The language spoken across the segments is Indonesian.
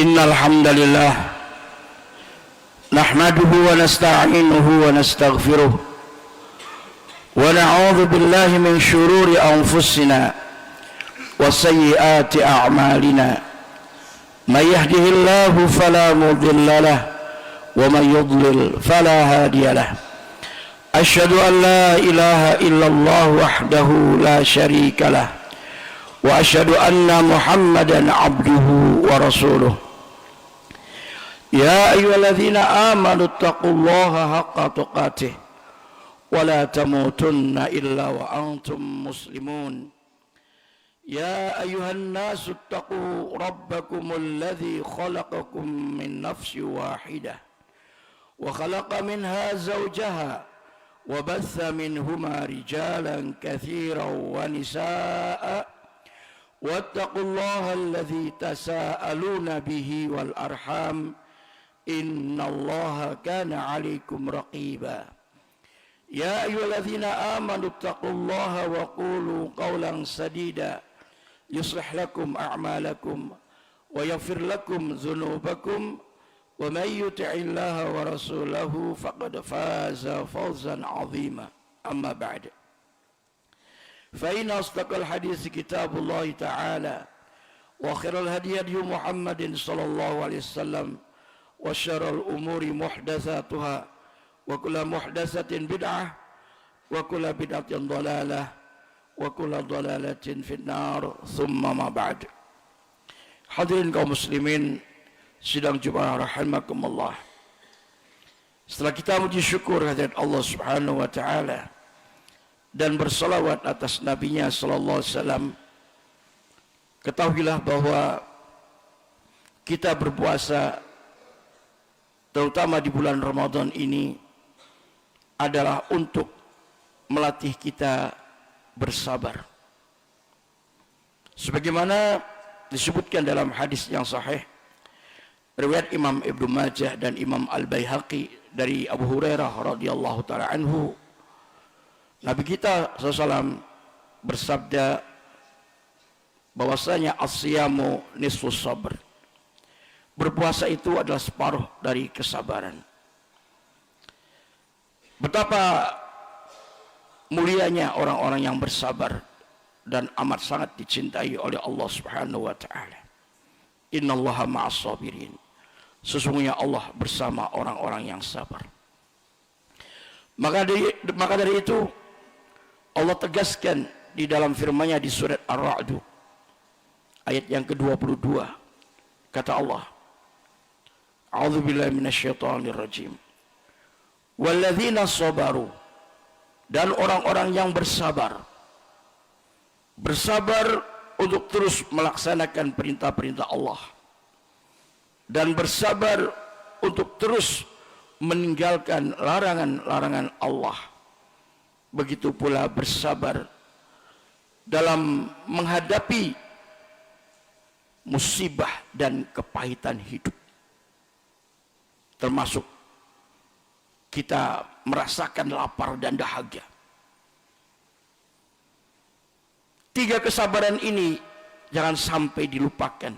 Innal hamdalillah nahmaduhu wa nasta'inuhu wa nastaghfiruh wa na'udzu billahi min shururi anfusina wa sayyiati a'malina may yahdihillahu fala mudilla lahu wa may yudlil fala hadiya lahu asyhadu an la ilaha illallah wahdahu la syarika lahu wa asyhadu anna Muhammadan abduhu wa rasuluh. Ya ayyuhalladzina amanu taqullaha haqqa tuqatih wa la tamutunna illa wa antum muslimun. Ya ayyuhan nasu taqu rabbakumul ladzi khalaqakum min nafsin wahidah wa khalaqa minha zawjaha wa batha minhuma rijalan katsiran wa nisaa'a wattaqullaha alladzi tasaaluna bihi wal arham innallaha kana 'alaikum raqiba. Ya ayyuhalladzina amanu taqullaha wa qulu qawlan sadida yuslih lakum a'malakum wa yaghfir lakum dhunubakum wa may yuti'illaha wa rasulahu faqad faza fawzan 'azima. Amma ba'd. فإن أصدق الحديث كتاب الله تعالى وخير الهدي هدي محمد صلى الله عليه وسلم وشر الأمور محدثاتها وكل محدثة بدعة وكل بدعة ضلالة وكل ضلالة في النار ثم ما بعد. Hadirin kaum muslimin sidang Jumat rahimakumullah. Setelah kita memuji syukur hadirat Allah Subhanahu wa taala dan bersalawat atas nabinya sallallahu alaihi wasallam, ketahuilah bahwa kita berpuasa terutama di bulan Ramadan ini adalah untuk melatih kita bersabar. Sebagaimana disebutkan dalam hadis yang sahih riwayat Imam Ibnu Majah dan Imam Al-Baihaqi dari Abu Hurairah radhiyallahu taala anhu, Nabi kita SAW bersabda bahwasanya as-siyamu nisfus sabr. Berpuasa itu adalah separuh dari kesabaran. Betapa mulianya orang-orang yang bersabar dan amat sangat dicintai oleh Allah Subhanahu wa taala. Innallaha ma'as sabirin. Sesungguhnya Allah bersama orang-orang yang sabar. Maka dari itu Allah tegaskan di dalam firman-Nya di surat Ar-Ra'd ayat yang ke-22, kata Allah, A'udzubillahi minasyaitonir rajim. Walladzina sabaru, dan orang-orang yang bersabar. Bersabar untuk terus melaksanakan perintah-perintah Allah dan bersabar untuk terus meninggalkan larangan-larangan Allah. Begitu pula bersabar dalam menghadapi musibah dan kepahitan hidup. Termasuk kita merasakan lapar dan dahaga. 3 kesabaran ini jangan sampai dilupakan.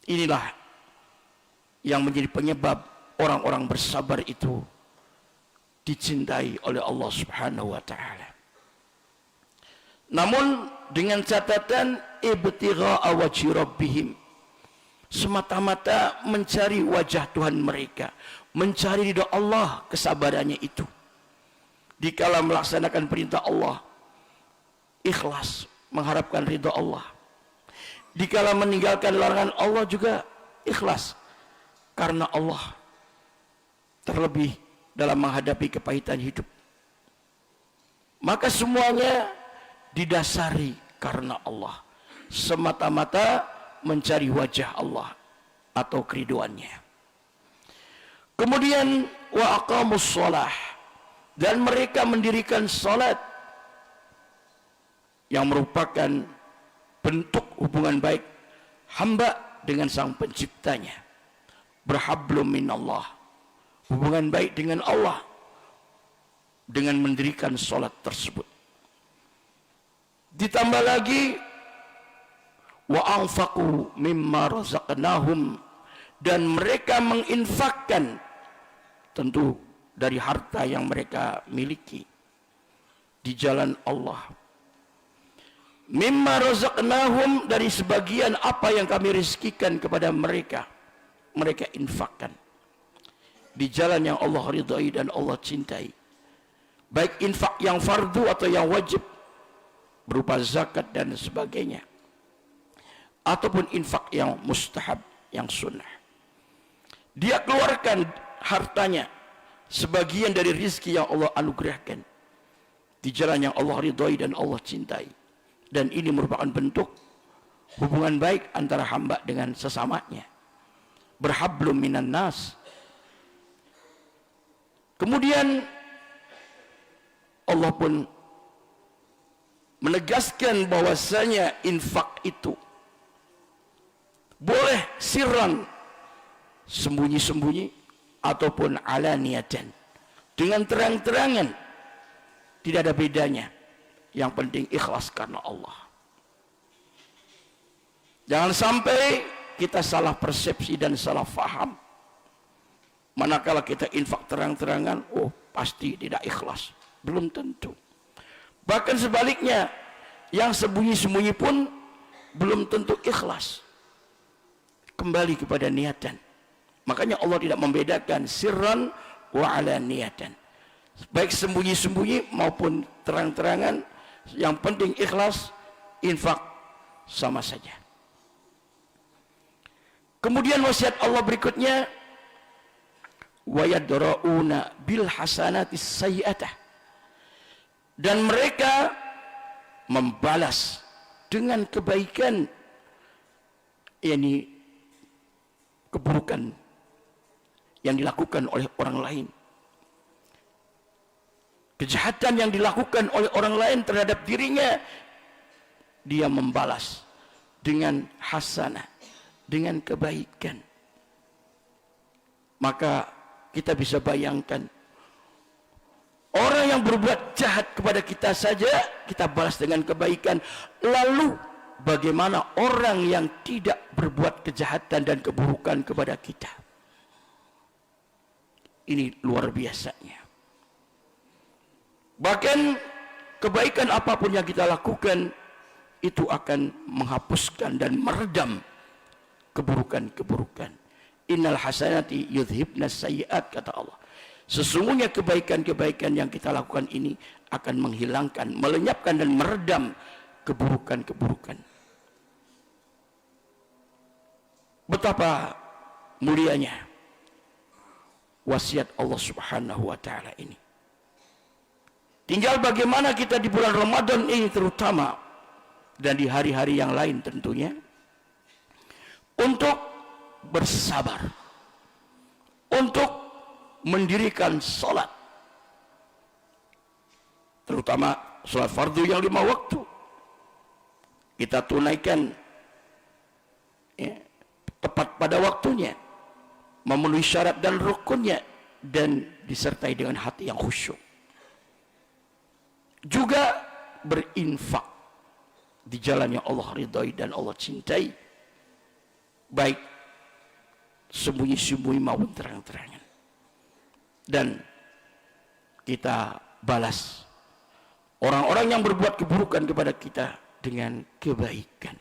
Inilah yang menjadi penyebab orang-orang bersabar itu dicintai oleh Allah Subhanahu wa taala. Namun dengan catatan ibtigha'a wajhi rabbihim, semata-mata mencari wajah Tuhan mereka, mencari ridha Allah. Kesabarannya itu dikala melaksanakan perintah Allah ikhlas mengharapkan ridha Allah, dikala meninggalkan larangan Allah juga ikhlas karena Allah, terlebih dalam menghadapi kepahitan hidup. Maka semuanya didasari karena Allah, semata-mata mencari wajah Allah atau keriduannya. Kemudian wa aqamus shalah, dan mereka mendirikan salat yang merupakan bentuk hubungan baik hamba dengan sang penciptanya. Berhablum minallah, hubungan baik dengan Allah dengan mendirikan salat tersebut. Ditambah lagi wa anfaqu mimma razaqnahum, dan mereka menginfakkan tentu dari harta yang mereka miliki di jalan Allah. Mimma razaqnahum, dari sebagian apa yang kami rezekikan kepada mereka, mereka infakkan di jalan yang Allah ridhai dan Allah cintai, baik infak yang fardu atau yang wajib berupa zakat dan sebagainya, ataupun infak yang mustahab, yang sunnah. Dia keluarkan hartanya, sebagian dari rizki yang Allah anugerahkan di jalan yang Allah ridhai dan Allah cintai. Dan ini merupakan bentuk hubungan baik antara hamba dengan sesamanya, berhablum minan nas. Kemudian Allah pun menegaskan bahwasanya infak itu boleh sirran, sembunyi-sembunyi, ataupun alaniyatan, dengan terang-terangan, tidak ada bedanya. Yang penting ikhlas karena Allah. Jangan sampai kita salah persepsi dan salah faham. Manakala kita infak terang-terangan, oh pasti tidak ikhlas. Belum tentu. Bahkan sebaliknya, yang sembunyi-sembunyi pun belum tentu ikhlas. Kembali kepada niatan. Makanya Allah tidak membedakan sirran wa alaniyatan, baik sembunyi-sembunyi maupun terang-terangan. Yang penting ikhlas, infak sama saja. Kemudian wasiat Allah berikutnya, wa yadra'una bil hasanati sayyi'atah, dan mereka membalas dengan kebaikan, yakni keburukan yang dilakukan oleh orang lain, kejahatan yang dilakukan oleh orang lain terhadap dirinya, dia membalas dengan hasanah, dengan kebaikan. Maka kita bisa bayangkan, orang yang berbuat jahat kepada kita saja kita balas dengan kebaikan, lalu bagaimana orang yang tidak berbuat kejahatan dan keburukan kepada kita? Ini luar biasanya. Bahkan kebaikan apapun yang kita lakukan itu akan menghapuskan dan meredam keburukan-keburukan. Innal hasanati yudhibna sayyi'at, kata Allah. Sesungguhnya kebaikan-kebaikan yang kita lakukan ini akan menghilangkan, melenyapkan dan meredam keburukan-keburukan. Betapa mulianya wasiat Allah Subhanahu wa taala ini. Tinggal bagaimana kita di bulan Ramadan ini terutama, dan di hari-hari yang lain tentunya, untuk bersabar, untuk mendirikan salat, terutama salat fardu yang 5 waktu, kita tunaikan ya, tepat pada waktunya, memenuhi syarat dan rukunnya, dan disertai dengan hati yang khusyuk. Juga berinfak di jalan yang Allah ridhai dan Allah cintai, baik sembunyi-sembunyi maupun terang-terangan. Dan kita balas orang-orang yang berbuat keburukan kepada kita dengan kebaikan.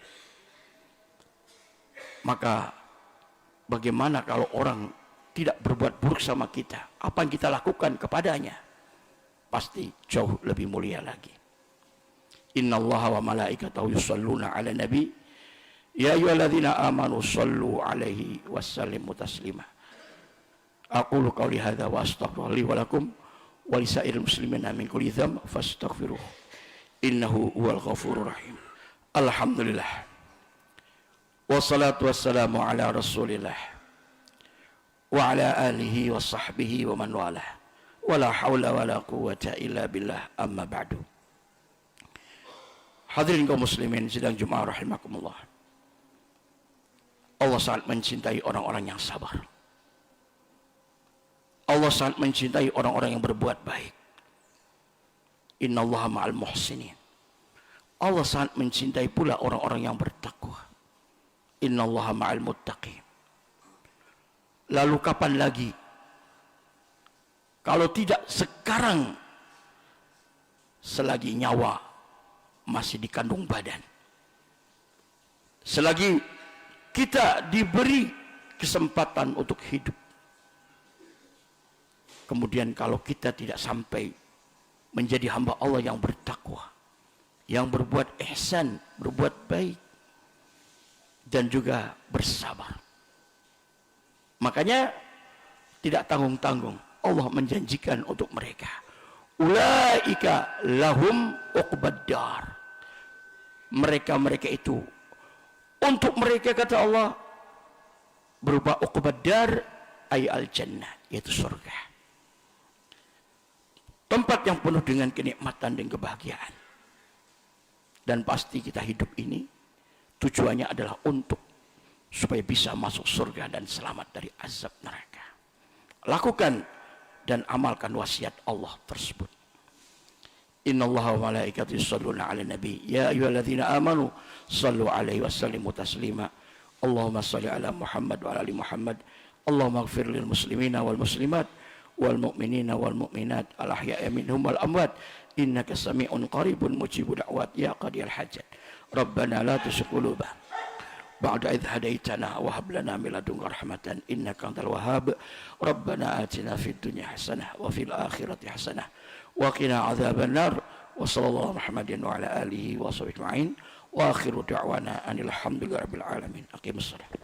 Maka bagaimana kalau orang tidak berbuat buruk sama kita? Apa yang kita lakukan kepadanya? Pasti jauh lebih mulia lagi. Innallaha wa malaikatahu yusholluna 'alan nabi ya ayyuhalladzina amanu shallu 'alaihi wasallimu taslima. Aqulu qouli hadza wa astaghfirullaha li wa lakum wa lisairil muslimina min kulli dzamb fastaghfiruh innahu huwal ghafurur rahim. Alhamdulillah wassalatu wassalamu ala rasulillah wa ala alihi wa sahbihi wa man walah. Wala haula wala quwwata illa billah, amma ba'du. Hadirin kaum muslimin sidang Jumat rahimakumullah. Allah sangat mencintai orang-orang yang sabar. Allah sangat mencintai orang-orang yang berbuat baik. Innallaha ma'al muhsinin. Allah sangat mencintai pula orang-orang yang bertakwa. Innallaha ma'al muttaqin. Lalu kapan lagi? Kalau tidak sekarang, selagi nyawa masih di kandung badan, selagi kita diberi kesempatan untuk hidup. Kemudian kalau kita tidak sampai menjadi hamba Allah yang bertakwa, yang berbuat ihsan, berbuat baik, dan juga bersabar, makanya tidak tanggung-tanggung Allah menjanjikan untuk mereka, ulaika lahum uqbaddar. Mereka itu, untuk mereka kata Allah, berupa uqbaddar ay al-jannah, yaitu surga. Tempat yang penuh dengan kenikmatan dan kebahagiaan. Dan pasti kita hidup ini tujuannya adalah untuk supaya bisa masuk surga dan selamat dari azab neraka. Lakukan dan amalkan wasiat Allah tersebut. Innallaha wa malaikatahu yusholluna 'alan nabi ya ayyuhalladzina amanu shallu 'alaihi wa sallimu taslima. Allahumma shalli 'ala Muhammad wa 'ala ali Muhammad. Allahumma ighfir lil muslimina wal muslimat wal mu'minina wal mu'minat al ahya'i minhum wal amwat innaka sami'un qaribun mujibud da'wat ya qadiyal hajat. Rabbana la tuzigh qulubana ba'da idh hadaitana wa hab lana min ladunka rahmatan innaka antal wahhab. Rabbana atina fid dunya hasanah wa fil akhirati hasanah wa qina adzabannar. Wa sallallahu Muhammadin wa ala alihi wa sahbihi ajma'in wa akhiru da'wana anil hamdulillahi rabbil alamin. Aqimus salat.